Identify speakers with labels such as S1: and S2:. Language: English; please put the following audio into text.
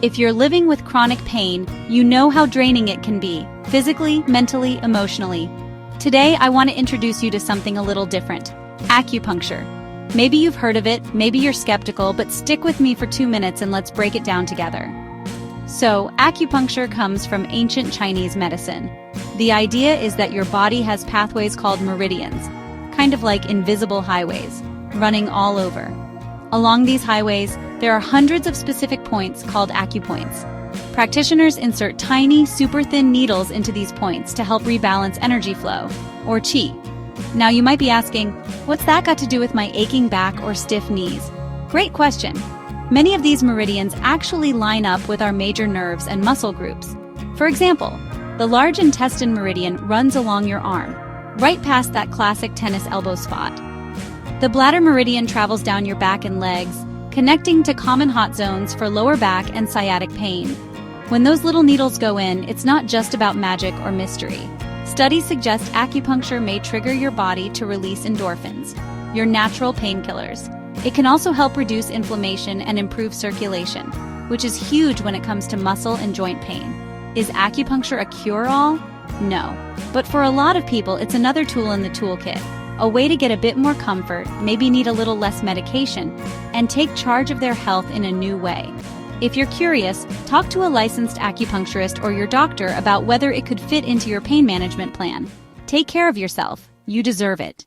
S1: If you're living with chronic pain, you know how draining it can be, physically, mentally, emotionally. Today, I want to introduce you to something a little different: acupuncture. Maybe you've heard of it, maybe you're skeptical, but stick with me for 2 minutes and let's break it down together. So, acupuncture comes from ancient Chinese medicine. The idea is that your body has pathways called meridians, kind of like invisible highways, running all over. Along these highways, there are hundreds of specific points called acupoints. Practitioners insert tiny, super thin needles into these points to help rebalance energy flow, or qi. Now you might be asking, what's that got to do with my aching back or stiff knees? Great question. Many of these meridians actually line up with our major nerves and muscle groups. For example, the large intestine meridian runs along your arm, right past that classic tennis elbow spot. The bladder meridian travels down your back and legs, connecting to common hot zones for lower back and sciatic pain. When those little needles go in, it's not just about magic or mystery. Studies suggest acupuncture may trigger your body to release endorphins, your natural painkillers. It can also help reduce inflammation and improve circulation, which is huge when it comes to muscle and joint pain. Is acupuncture a cure-all? No. But for a lot of people, it's another tool in the toolkit, a way to get a bit more comfort, maybe need a little less medication, and take charge of their health in a new way. If you're curious, talk to a licensed acupuncturist or your doctor about whether it could fit into your pain management plan. Take care of yourself. You deserve it.